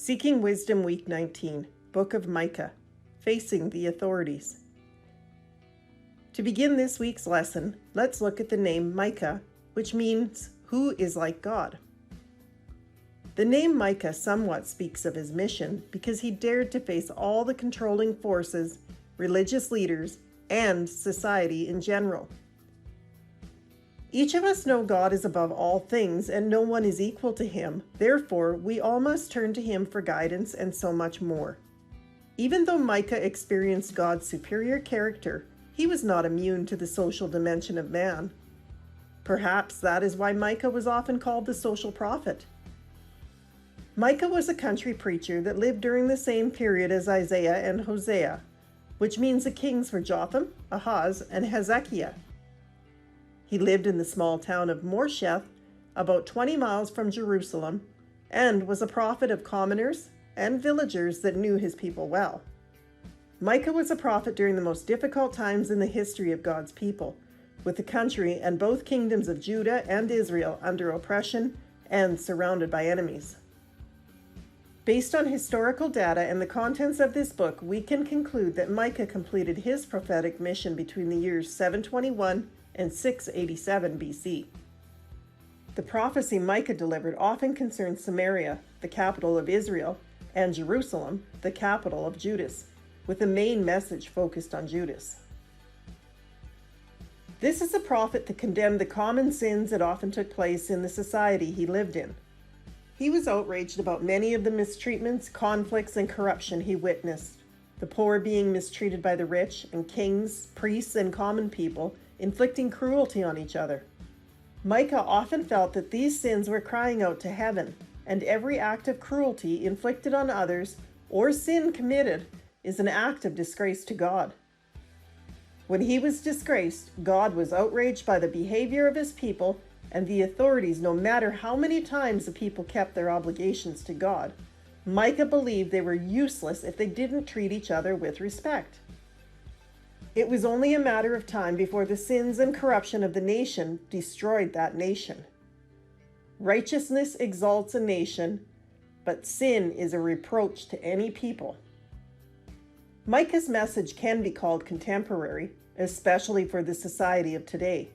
Seeking Wisdom Week 19, Book of Micah, Facing the Authorities. To begin this week's lesson, let's look at the name Micah, which means who is like God. The name Micah somewhat speaks of his mission because he dared to face all the controlling forces, religious leaders, and society in general. Each of us know God is above all things and no one is equal to him. Therefore, we all must turn to him for guidance and so much more. Even though Micah experienced God's superior character, he was not immune to the social dimension of man. Perhaps that is why Micah was often called the social prophet. Micah was a country preacher that lived during the same period as Isaiah and Hosea, which means the kings were Jotham, Ahaz, and Hezekiah. He lived in the small town of Morsheth, about 20 miles from Jerusalem, and was a prophet of commoners and villagers that knew his people well. Micah was a prophet during the most difficult times in the history of God's people, with the country and both kingdoms of Judah and Israel under oppression and surrounded by enemies. Based on historical data and the contents of this book, we can conclude that Micah completed his prophetic mission between the years 721 and 687 BC. The prophecy Micah delivered often concerned Samaria, the capital of Israel, and Jerusalem, the capital of Judas, with the main message focused on Judas. This is a prophet that condemned the common sins that often took place in the society he lived in. He was outraged about many of the mistreatments, conflicts, and corruption he witnessed, the poor being mistreated by the rich, and kings, priests, and common people inflicting cruelty on each other. Micah often felt that these sins were crying out to heaven, and every act of cruelty inflicted on others or sin committed is an act of disgrace to God. When he was disgraced, God was outraged by the behavior of his people and the authorities, no matter how many times the people kept their obligations to God. Micah believed they were useless if they didn't treat each other with respect. It was only a matter of time before the sins and corruption of the nation destroyed that nation. Righteousness exalts a nation, but sin is a reproach to any people. Micah's message can be called contemporary, especially for the society of today.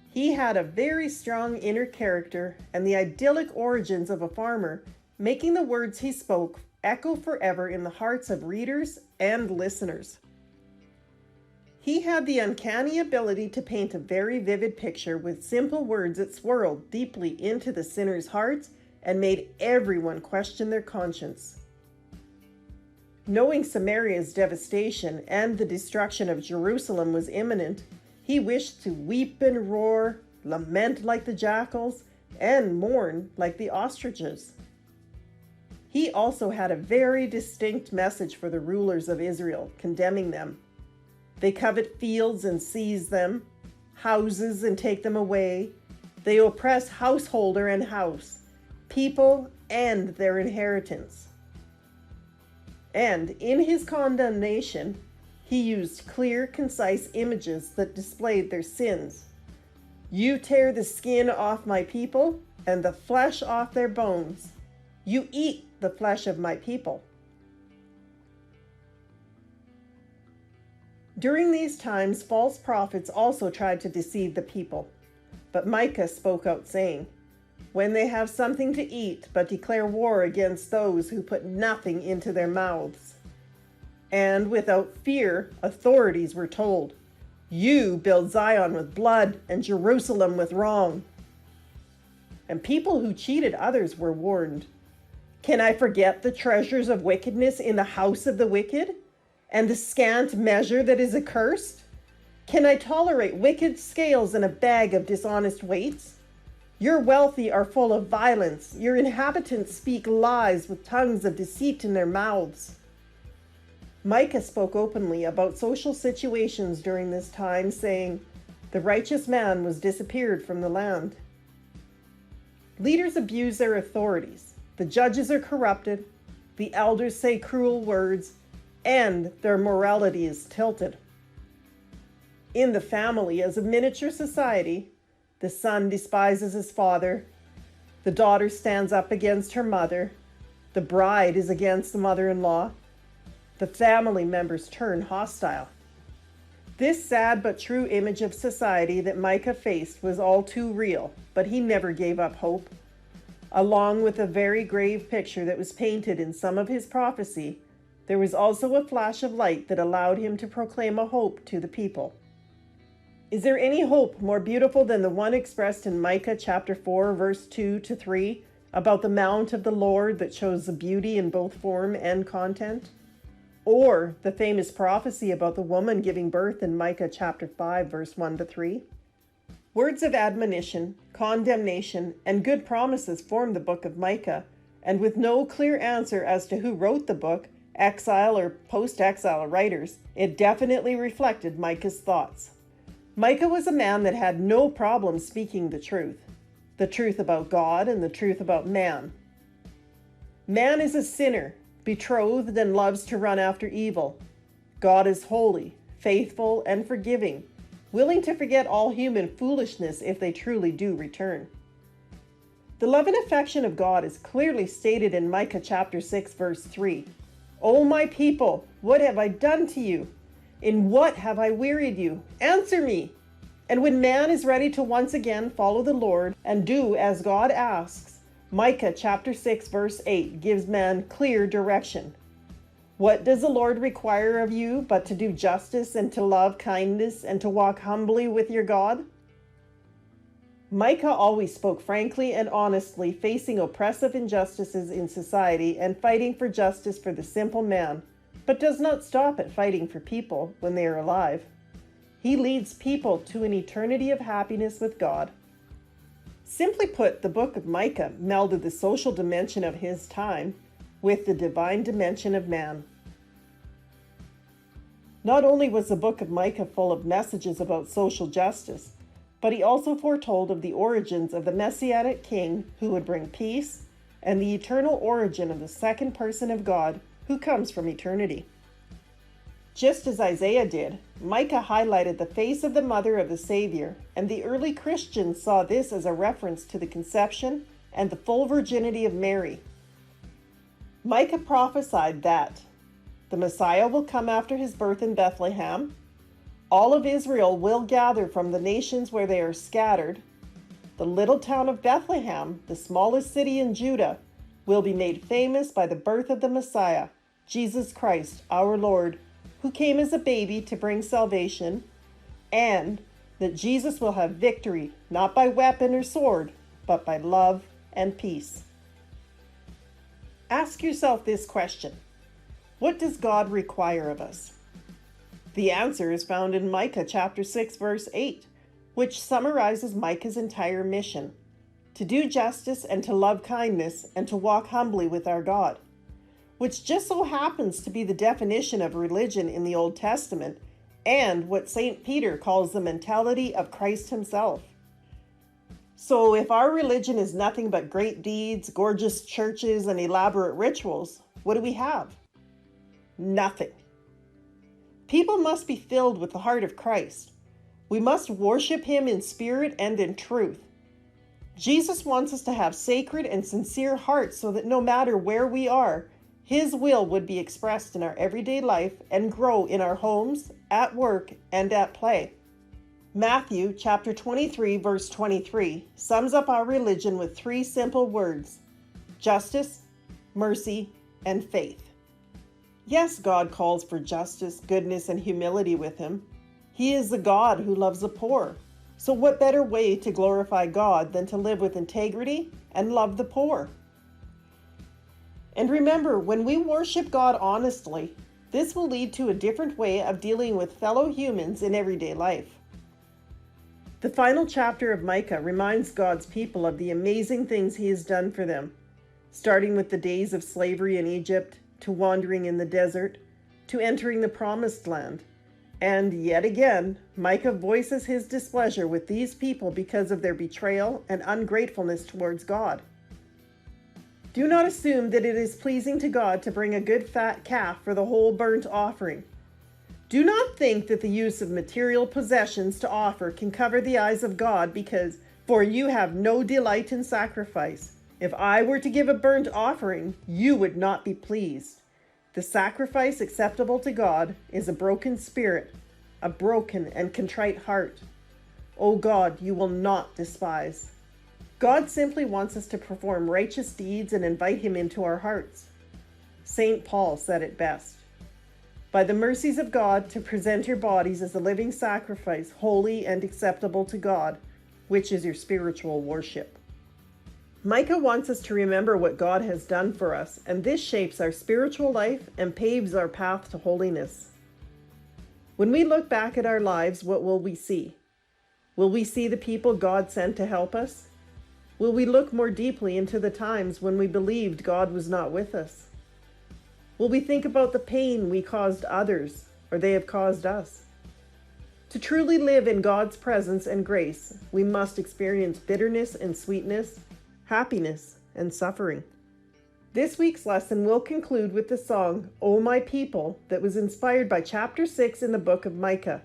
He had a very strong inner character and the idyllic origins of a farmer, making the words he spoke echo forever in the hearts of readers and listeners. He had the uncanny ability to paint a very vivid picture with simple words that swirled deeply into the sinner's hearts and made everyone question their conscience. Knowing Samaria's devastation and the destruction of Jerusalem was imminent, he wished to weep and roar, lament like the jackals, and mourn like the ostriches. He also had a very distinct message for the rulers of Israel, condemning them. They covet fields and seize them, houses and take them away. They oppress householder and house, people and their inheritance. And in his condemnation, he used clear, concise images that displayed their sins. You tear the skin off my people and the flesh off their bones. You eat the flesh of my people. During these times, false prophets also tried to deceive the people. But Micah spoke out saying, when they have something to eat, but declare war against those who put nothing into their mouths. And without fear, authorities were told, you build Zion with blood and Jerusalem with wrong. And people who cheated others were warned. Can I forget the treasures of wickedness in the house of the wicked, and the scant measure that is accursed? Can I tolerate wicked scales in a bag of dishonest weights? Your wealthy are full of violence. Your inhabitants speak lies with tongues of deceit in their mouths. Micah spoke openly about social situations during this time, saying, the righteous man was disappeared from the land. Leaders abuse their authorities. The judges are corrupted. The elders say cruel words, and their morality is tilted. In the family, as a miniature society, the son despises his father, the daughter stands up against her mother, The bride is against the mother-in-law. The family members turn hostile. This sad but true image of society that Micah faced was all too real, but he never gave up hope. Along with a very grave picture that was painted in some of his prophecy, there was also a flash of light that allowed him to proclaim a hope to the people. Is there any hope more beautiful than the one expressed in Micah chapter 4, verse 2-3, about the mount of the Lord that shows the beauty in both form and content? Or the famous prophecy about the woman giving birth in Micah chapter 5, verse 1-3? Words of admonition, condemnation, and good promises form the book of Micah, and with no clear answer as to who wrote the book, exile or post-exile writers, it definitely reflected Micah's thoughts. Micah was a man that had no problem speaking the truth about God and the truth about man. Man is a sinner, betrothed and loves to run after evil. God is holy, faithful, and forgiving, willing to forget all human foolishness if they truly do return. The love and affection of God is clearly stated in Micah chapter 6, verse 3. O my people, what have I done to you? In what have I wearied you? Answer me. And when man is ready to once again follow the Lord and do as God asks, Micah chapter 6 verse 8 gives man clear direction. What does the Lord require of you but to do justice and to love kindness and to walk humbly with your God? Micah always spoke frankly and honestly, facing oppressive injustices in society and fighting for justice for the simple man, but does not stop at fighting for people when they are alive. He leads people to an eternity of happiness with God. Simply put, the book of Micah melded the social dimension of his time with the divine dimension of man. Not only was the book of Micah full of messages about social justice, but he also foretold of the origins of the Messianic king who would bring peace and the eternal origin of the second person of God who comes from eternity. Just as Isaiah did, Micah highlighted the face of the mother of the Savior, and the early Christians saw this as a reference to the conception and the full virginity of Mary. Micah prophesied that the Messiah will come after his birth in Bethlehem. All of Israel will gather from the nations where they are scattered. The little town of Bethlehem, the smallest city in Judah, will be made famous by the birth of the Messiah, Jesus Christ, our Lord, who came as a baby to bring salvation, and that Jesus will have victory, not by weapon or sword, but by love and peace. Ask yourself this question: what does God require of us? The answer is found in Micah chapter 6, verse 8, which summarizes Micah's entire mission: to do justice and to love kindness and to walk humbly with our God, which just so happens to be the definition of religion in the Old Testament and what St. Peter calls the mentality of Christ himself. So if our religion is nothing but great deeds, gorgeous churches, and elaborate rituals, what do we have? Nothing. People must be filled with the heart of Christ. We must worship him in spirit and in truth. Jesus wants us to have sacred and sincere hearts so that no matter where we are, his will would be expressed in our everyday life and grow in our homes, at work, and at play. Matthew chapter 23, verse 23 sums up our religion with three simple words: justice, mercy, and faith. Yes, God calls for justice, goodness, and humility with him. He is the God who loves the poor. So what better way to glorify God than to live with integrity and love the poor? And remember, when we worship God honestly, this will lead to a different way of dealing with fellow humans in everyday life. The final chapter of Micah reminds God's people of the amazing things he has done for them, starting with the days of slavery in Egypt, to wandering in the desert, to entering the promised land. And yet again, Micah voices his displeasure with these people because of their betrayal and ungratefulness towards God. Do not assume that it is pleasing to God to bring a good fat calf for the whole burnt offering. Do not think that the use of material possessions to offer can cover the eyes of God, because for you have no delight in sacrifice, If I were to give a burnt offering, you would not be pleased. The sacrifice acceptable to God is a broken spirit, a broken and contrite heart. O God, you will not despise. God simply wants us to perform righteous deeds and invite Him into our hearts. St. Paul said it best. By the mercies of God, to present your bodies as a living sacrifice, holy and acceptable to God, which is your spiritual worship. Micah wants us to remember what God has done for us, and this shapes our spiritual life and paves our path to holiness. When we look back at our lives, what will we see? Will we see the people God sent to help us? Will we look more deeply into the times when we believed God was not with us? Will we think about the pain we caused others, or they have caused us? To truly live in God's presence and grace, we must experience bitterness and sweetness, happiness and suffering. This week's lesson will conclude with the song, O My People, that was inspired by chapter 6 in the book of Micah.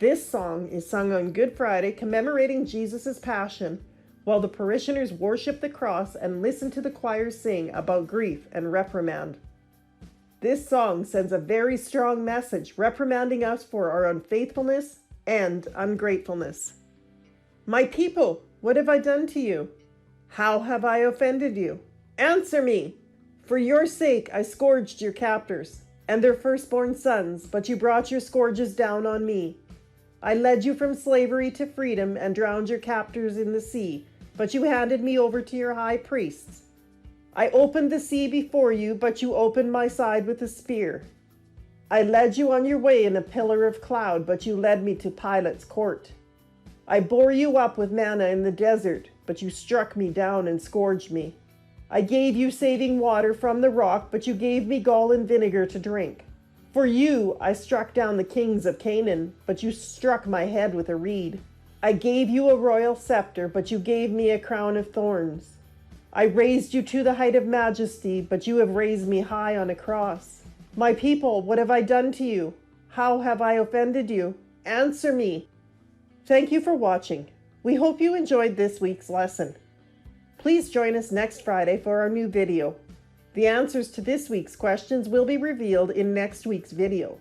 This song is sung on Good Friday, commemorating Jesus' passion, while the parishioners worship the cross and listen to the choir sing about grief and reprimand. This song sends a very strong message, reprimanding us for our unfaithfulness and ungratefulness. My people, what have I done to you? How have I offended you? Answer me! For your sake I scourged your captors and their firstborn sons, but you brought your scourges down on me. I led you from slavery to freedom and drowned your captors in the sea, but you handed me over to your high priests. I opened the sea before you, but you opened my side with a spear. I led you on your way in a pillar of cloud, but you led me to Pilate's court. I bore you up with manna in the desert, but you struck me down and scourged me. I gave you saving water from the rock, but you gave me gall and vinegar to drink. For you I struck down the kings of Canaan, but you struck my head with a reed. I gave you a royal scepter, but you gave me a crown of thorns. I raised you to the height of majesty, but you have raised me high on a cross. My people, what have I done to you? How have I offended you? Answer me. Thank you for watching. We hope you enjoyed this week's lesson. Please join us next Friday for our new video. The answers to this week's questions will be revealed in next week's video.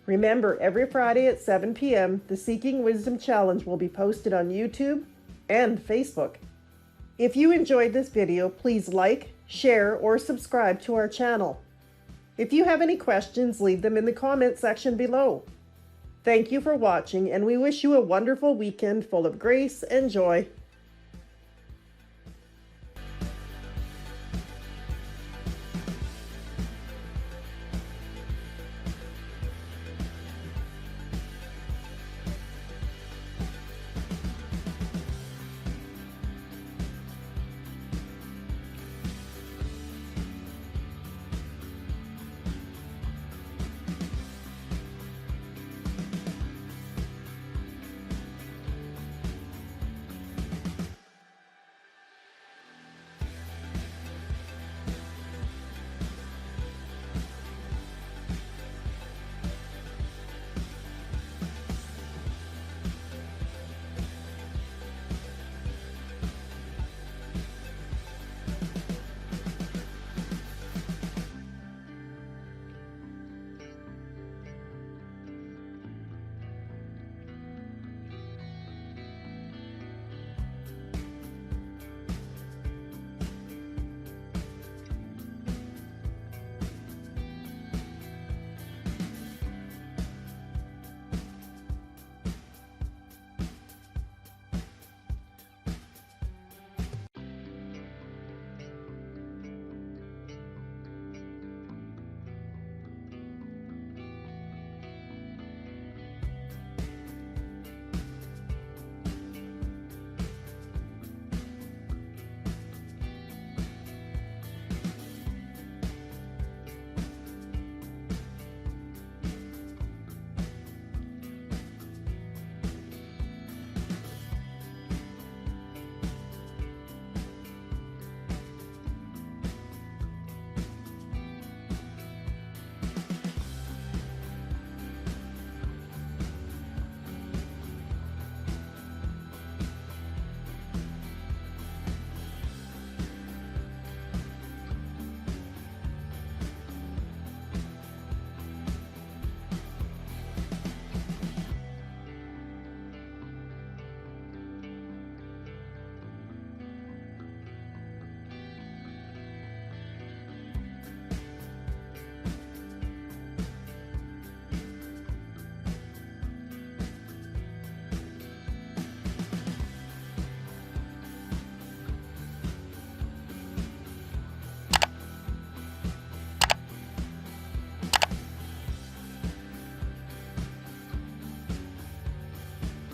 Remember, every Friday at 7 p.m., the Seeking Wisdom Challenge will be posted on YouTube and Facebook. If you enjoyed this video, please like, share, or subscribe to our channel. If you have any questions, leave them in the comment section below. Thank you for watching, and we wish you a wonderful weekend full of grace and joy.